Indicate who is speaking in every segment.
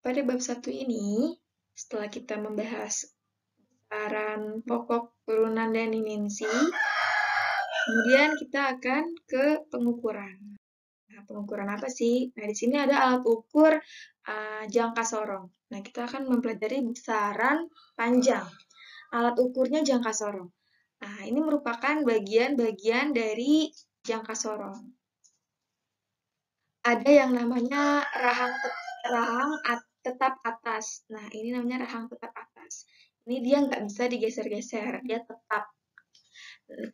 Speaker 1: Pada bab 1 ini, setelah kita membahas besaran pokok, turunan, dan dimensi, kemudian kita akan ke pengukuran. Nah, pengukuran apa sih? Nah, di sini ada alat ukur jangka sorong. Nah, kita akan mempelajari besaran panjang. Alat ukurnya jangka sorong. Nah, ini merupakan bagian-bagian dari jangka sorong. Ada yang namanya rahang tetap atas. Nah, ini namanya rahang tetap atas. Ini dia nggak bisa digeser-geser, dia tetap.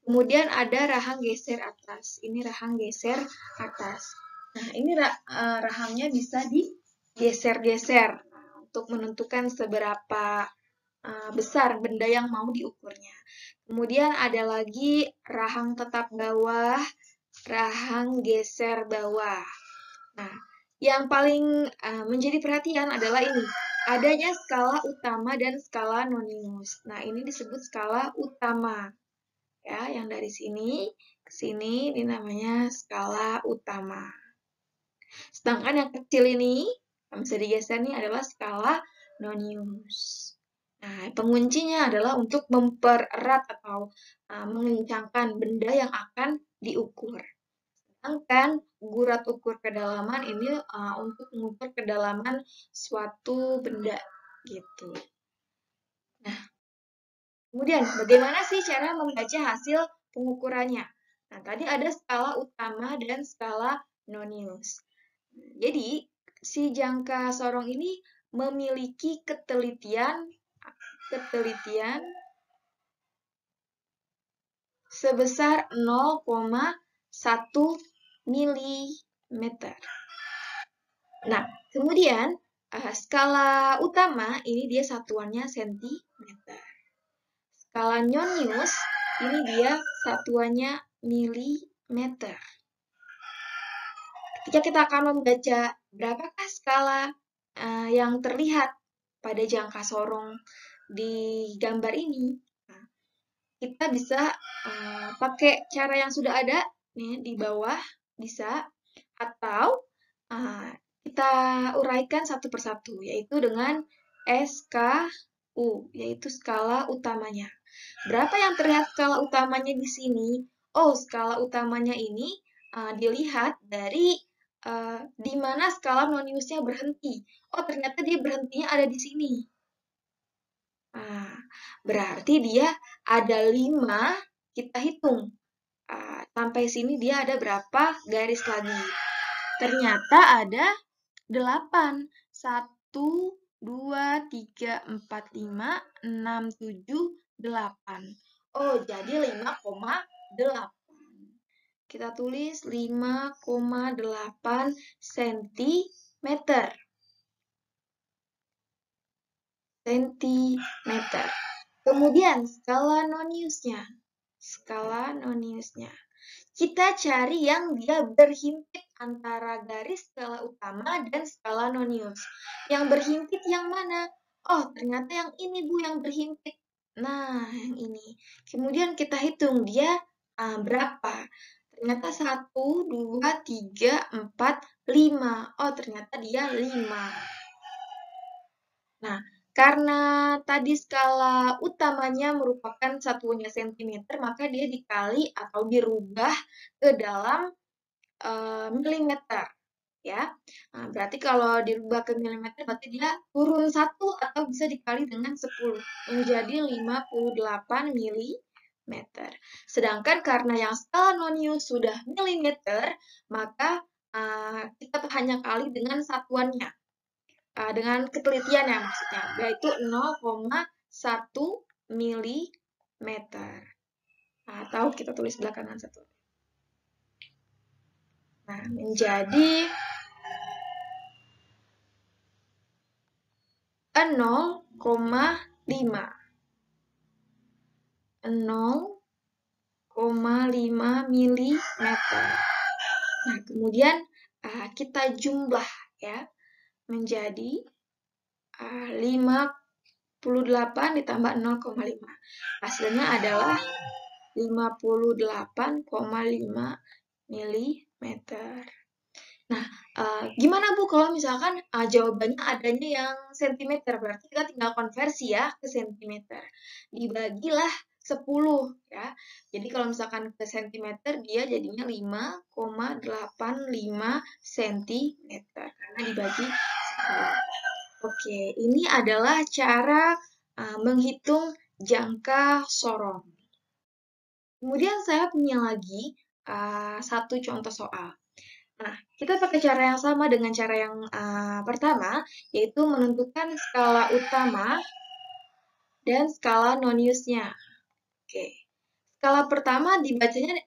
Speaker 1: Kemudian ada rahang geser atas. Ini rahang geser atas. Nah, ini rahangnya bisa digeser-geser untuk menentukan seberapa besar benda yang mau diukurnya. Kemudian ada lagi rahang tetap bawah, rahang geser bawah. Nah, yang paling menjadi perhatian adalah ini, adanya skala utama dan skala nonius. Nah, ini disebut skala utama. Ya, yang dari sini ke sini ini namanya skala utama. Sedangkan yang kecil ini, yang bisa digeser ini adalah skala nonius. Nah, penguncinya adalah untuk mempererat atau mengencangkan benda yang akan diukur. Sedangkan gurat ukur kedalaman ini untuk mengukur kedalaman suatu benda gitu. Nah, kemudian bagaimana sih cara membaca hasil pengukurannya? Nah, tadi ada skala utama dan skala nonius. Jadi, si jangka sorong ini memiliki ketelitian sebesar 0,1 mm. Nah, kemudian skala utama ini dia satuannya cm. Skala nonius ini dia satuannya milimeter. Ketika kita akan membaca berapakah skala yang terlihat pada jangka sorong di gambar ini, kita bisa pakai cara yang sudah ada nih di bawah bisa, atau kita uraikan satu persatu, yaitu dengan SKU, yaitu skala utamanya. Berapa yang terlihat skala utamanya di sini? Oh, skala utamanya ini dilihat dari di mana skala noniusnya berhenti. Oh, ternyata dia berhentinya ada di sini. Nah, berarti dia ada 5, kita hitung. Sampai sini dia ada berapa garis lagi? Ternyata ada 8. 1, 2, 3, 4, 5, 6, 7, 8. Oh, jadi 5,8. Kita tulis 5,8 cm. Kemudian skala noniusnya. Kita cari yang dia berhimpit antara garis skala utama dan skala nonius. Yang berhimpit yang mana? Oh, ternyata yang ini Bu yang berhimpit. Nah, yang ini. Kemudian kita hitung dia berapa. Ternyata 1, 2, 3, 4, 5. Oh, ternyata dia 5. Nah, karena tadi skala utamanya merupakan satuannya cm, maka dia dikali atau dirubah ke dalam milimeter. Ya, nah, berarti kalau dirubah ke milimeter, berarti dia turun 1 atau bisa dikali dengan 10, menjadi 58 mm. Sedangkan karena yang skala nonius sudah milimeter, maka kita hanya kali dengan satuannya. Dengan ketelitiannya maksudnya, yaitu 0,1 mm. Atau kita tulis belakangan satu. Nah, menjadi 0,5 mm. Nah, kemudian kita jumlah ya, menjadi 58 ditambah 0,5. Hasilnya adalah 58,5 mm. Nah, Gimana Bu kalau misalkan jawabannya adanya yang sentimeter, berarti kita tinggal konversi ya ke sentimeter. Dibagilah 10 ya. Jadi kalau misalkan ke sentimeter dia jadinya 5,85 cm karena dibagi 10. Oke, ini adalah cara menghitung jangka sorong. Kemudian saya punya lagi satu contoh soal. Nah, kita pakai cara yang sama dengan cara yang pertama, yaitu menentukan skala utama dan skala non-use-nya. Oke, skala pertama dibacanya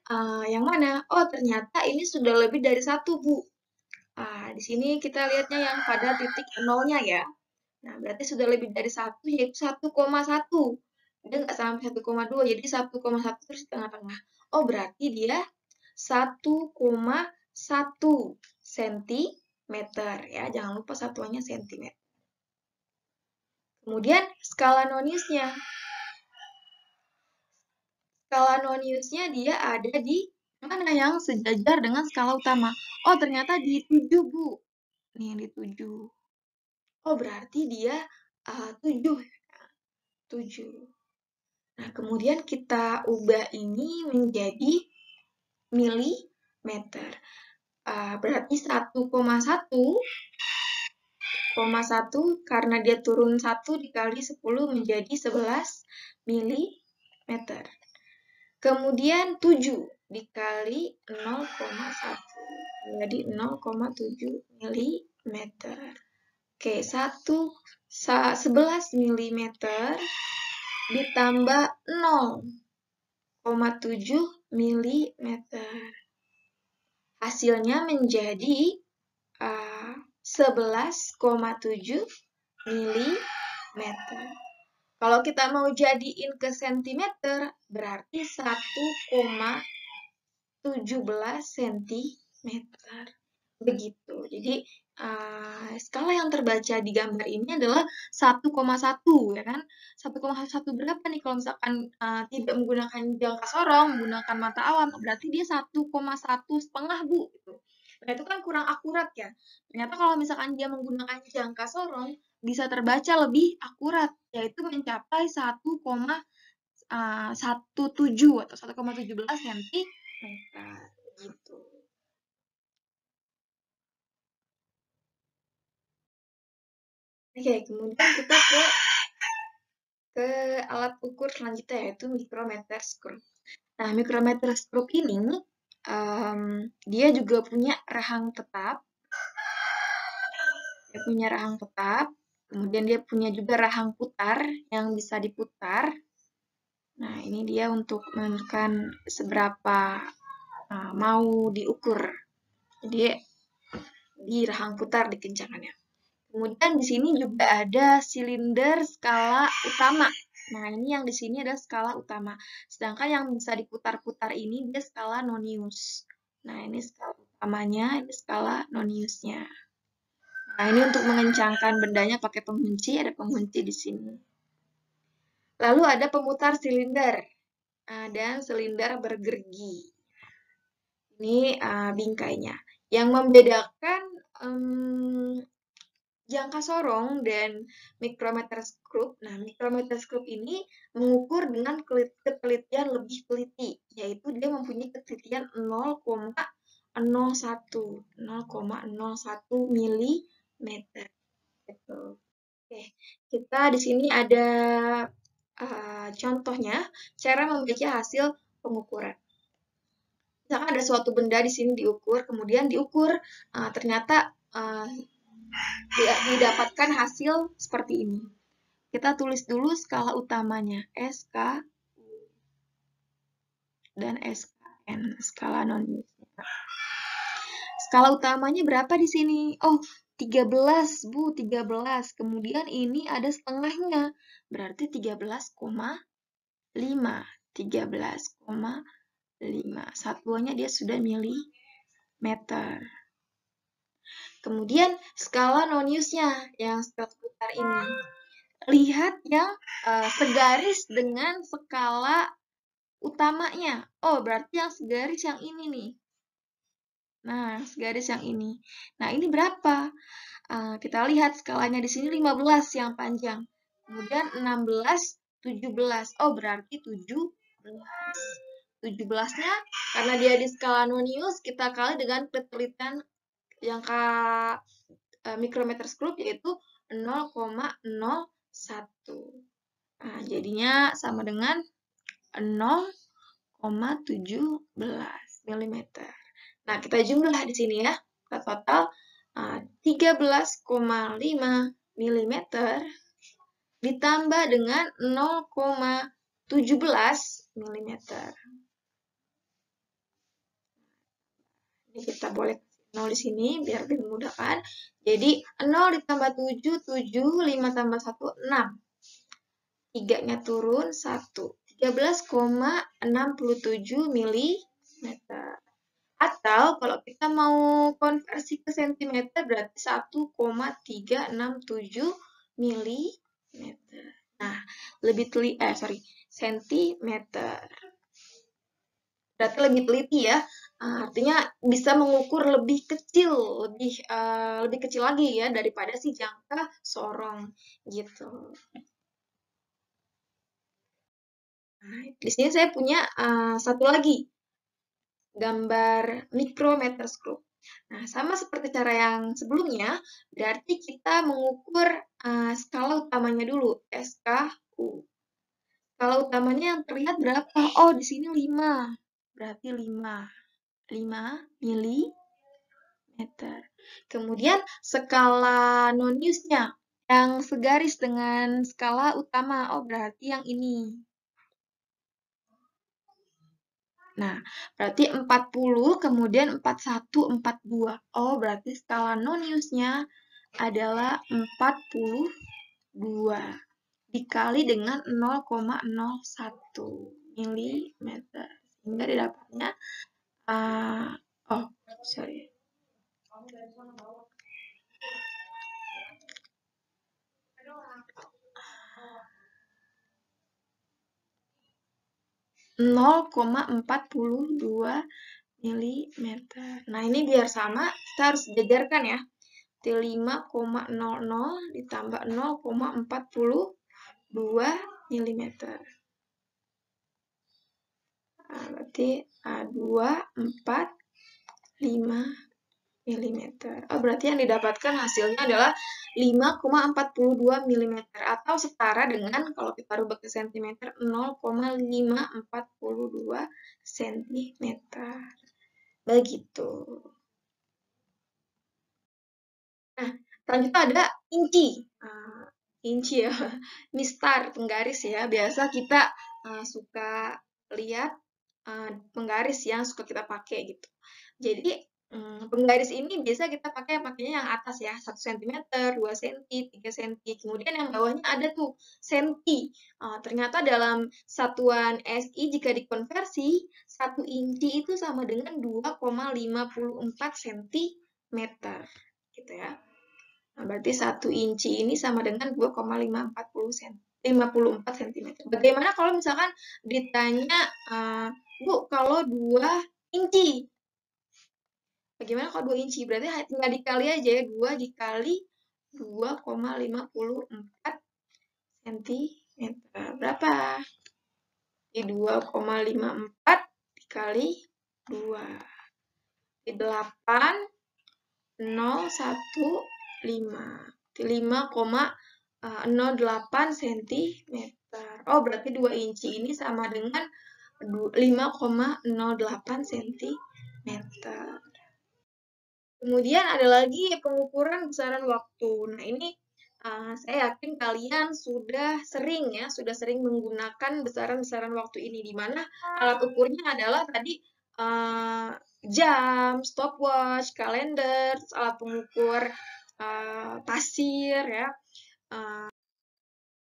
Speaker 1: yang mana? Oh, ternyata ini sudah lebih dari 1, Bu. Di sini kita lihatnya yang pada titik nolnya ya. Nah, berarti sudah lebih dari 1, yaitu 1,1. Dia nggak sampai 1,2, jadi 1,1 terus di tengah-tengah. Oh, berarti dia 1,1 cm ya, jangan lupa satuannya cm. Kemudian skala non-use-nya. Skala non-use-nya dia ada di mana yang sejajar dengan skala utama. Oh, ternyata di 7, Bu. Nih, di 7. Oh, berarti dia 7. 7. Nah, kemudian kita ubah ini menjadi milimeter. Berarti 1,1 karena dia turun 1 dikali 10 menjadi 11 milimeter. Kemudian 7 dikali 0,1 menjadi 0,7 milimeter. Oke, 11 milimeter ditambah 0,7 milimeter. Hasilnya menjadi 11,7 milimeter. Kalau kita mau jadiin ke sentimeter, berarti 1,17 cm. Begitu. Jadi, skala yang terbaca di gambar ini adalah 1,1 ya kan. 1,1 berapa nih kalau misalkan tidak menggunakan jangka sorong, menggunakan mata awam, berarti dia 1,1,5 Bu. Gitu. Nah, itu kan kurang akurat ya. Ternyata kalau misalkan dia menggunakan jangka sorong, bisa terbaca lebih akurat, yaitu mencapai 1,17 atau 1,17 cm. Gitu. Oke, kemudian kita ke alat ukur selanjutnya yaitu micrometer screw. Nah, micrometer screw ini dia juga punya rahang tetap. Dia punya rahang tetap. Kemudian dia punya juga rahang putar yang bisa diputar. Nah, ini dia untuk menentukan seberapa mau diukur. Jadi di rahang putar di kencangannya. Kemudian di sini juga ada silinder skala utama. Nah, ini yang di sini ada skala utama. Sedangkan yang bisa diputar-putar ini dia skala non-use. Nah, ini skala utamanya, ini skala non-use-nya. Nah, ini untuk mengencangkan bendanya pakai pengunci, ada pengunci di sini. Lalu ada pemutar silinder dan silinder bergergi. Ini bingkainya. Yang membedakan jangka sorong dan micrometer screw. Nah, micrometer screw ini mengukur dengan ketelitian lebih teliti, yaitu dia mempunyai ketelitian 0,01 milimeter. Gitu. Oke, kita di sini ada contohnya cara membaca hasil pengukuran. Misalkan ada suatu benda di sini diukur, kemudian diukur ternyata didapatkan hasil seperti ini. Kita tulis dulu skala utamanya, SK dan SKN, skala non-use. Skala utamanya berapa di sini? Oh, 13, Bu, 13. Kemudian ini ada setengahnya, berarti 13,5. 13,5. Satuannya dia sudah milimeter. Kemudian skala non-use-nya yang seputar ini. Lihat yang segaris dengan skala utamanya. Oh, berarti yang segaris yang ini nih. Nah, garis yang ini. Nah, ini berapa? Kita lihat skalanya di sini 15 yang panjang. Kemudian 16, 17. Oh, berarti 17. 17-nya karena dia di skala nonius, kita kali dengan ketelitian yang mikrometer skrup yaitu 0,01. Nah, jadinya sama dengan 0,17 mm. Nah, kita jumlah di sini ya. Kita total 13,5 mm ditambah dengan 0,17 mm. Ini kita boleh 0 di sini biar lebih memudahkan. Jadi 0 ditambah 7, 7, 5 tambah 1, 6. 3-nya turun 1. 13,67 mm. Atau kalau kita mau konversi ke cm berarti 1,367 mm. Nah, lebih centimeter. Berarti lebih teliti ya. Artinya bisa mengukur lebih kecil, lebih kecil lagi ya daripada si jangka sorong gitu. Nah, di sini saya punya satu lagi gambar mikrometer skrup. Nah, sama seperti cara yang sebelumnya, berarti kita mengukur skala utamanya dulu, SKU. Skala utamanya yang terlihat berapa? Oh, di sini 5. Berarti 5 mm. Kemudian skala noniusnya yang segaris dengan skala utama. Oh, berarti yang ini. Nah, berarti 40, kemudian 41, 42. Oh, berarti skala noniusnya adalah 42 dikali dengan 0,01 mm. Sehingga didapatnya, 0,42 mm. Nah, ini biar sama, kita harus jajarkan ya. 5,00 ditambah 0,42 mm. Nah, berarti 245 mm. Oh, berarti yang didapatkan hasilnya adalah 5,42 mm atau setara dengan kalau kita rubah ke cm 0,542 cm. Begitu. Nah, selanjutnya ada inci. Inci ya, ini star penggaris ya. Biasa kita suka lihat penggaris yang suka kita pakai gitu. Jadi penggaris ini biasa kita pakainya yang atas ya, 1 cm, 2 cm, 3 cm. Kemudian yang bawahnya ada tuh senti. Ternyata dalam satuan SI jika dikonversi, 1 inci itu sama dengan 2,54 cm. Gitu ya. Nah, berarti 1 inci ini sama dengan 2,54 cm. Bagaimana kalau misalkan ditanya, Bu, kalau 2 inci? Bagaimana kalau 2 inci? Berarti tinggal dikali aja ya, 2 dikali 2,54 cm. Berapa? 2,54 dikali 2. 5,08 cm. Oh, berarti 2 inci ini sama dengan 5,08 cm. Kemudian ada lagi pengukuran besaran waktu. Nah, ini saya yakin kalian sudah sering menggunakan besaran-besaran waktu ini, di mana alat ukurnya adalah tadi jam, stopwatch, kalender, alat pengukur pasir ya.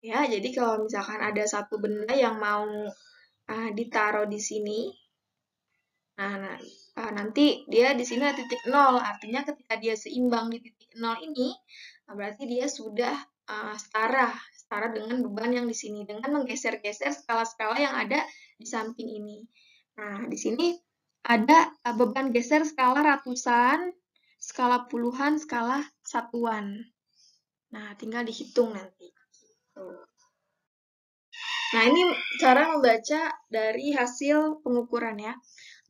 Speaker 1: Jadi kalau misalkan ada satu benda yang mau ditaruh di sini, nanti dia di sini ada titik 0, artinya ketika dia seimbang di titik 0 ini, berarti dia sudah setara dengan beban yang di sini, dengan menggeser-geser skala-skala yang ada di samping ini. Nah, di sini ada beban geser skala ratusan, skala puluhan, skala satuan. Nah, tinggal dihitung nanti. Nah, ini cara membaca dari hasil pengukuran ya.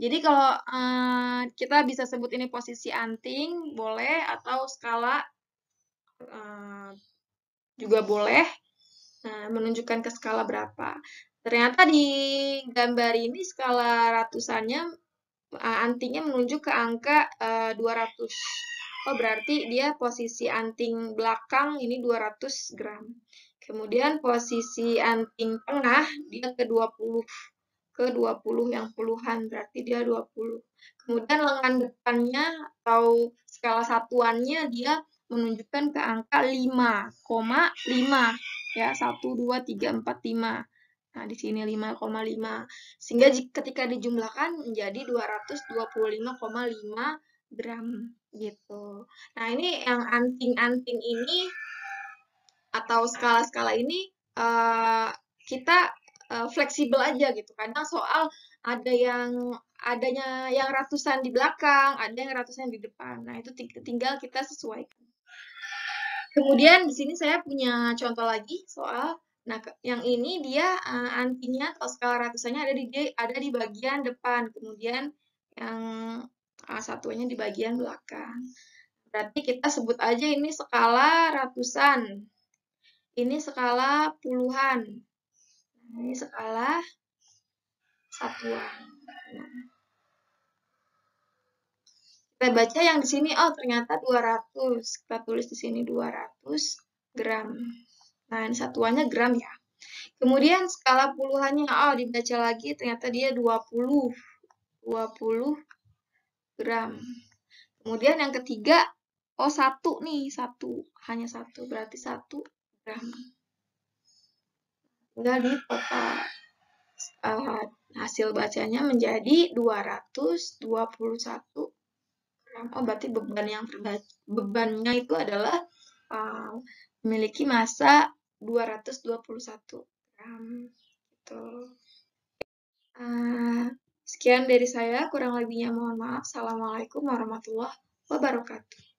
Speaker 1: Jadi kalau kita bisa sebut ini posisi anting, boleh, atau skala juga boleh. Nah, menunjukkan ke skala berapa. Ternyata di gambar ini skala ratusannya, antingnya menunjuk ke angka 200. Oh, berarti dia posisi anting belakang ini 200 gram. Kemudian posisi anting tengah dia ke 20 yang puluhan, berarti dia 20. Kemudian lengan depannya atau skala satuannya dia menunjukkan ke angka 5,5 ya, 1 2 3 4 5. Nah, di sini 5,5. Sehingga ketika dijumlahkan menjadi 225,5 gram gitu. Nah, ini yang anting-anting ini atau skala-skala ini kita fleksibel aja gitu. Kadang soal adanya yang ratusan di belakang, ada yang ratusan di depan. Nah, itu tinggal kita sesuaikan. Kemudian di sini saya punya contoh lagi soal, nah yang ini dia antinya atau skala ratusannya ada di bagian depan, kemudian yang satunya di bagian belakang. Berarti kita sebut aja ini skala ratusan, ini skala puluhan, ini skala satuan. Kita baca yang di sini, oh ternyata 200. Kita tulis di sini 200 gram. Nah, ini satuannya gram ya. Kemudian skala puluhannya, oh dibaca lagi ternyata dia 20 gram. Kemudian yang ketiga, oh satu nih, hanya satu, berarti 1 gram. Tinggal di total. Hasil bacanya menjadi 221 gram. Oh, berarti bebannya itu adalah memiliki massa 221 gram. Gitu. Sekian dari saya, kurang lebihnya mohon maaf. Assalamualaikum warahmatullahi wabarakatuh.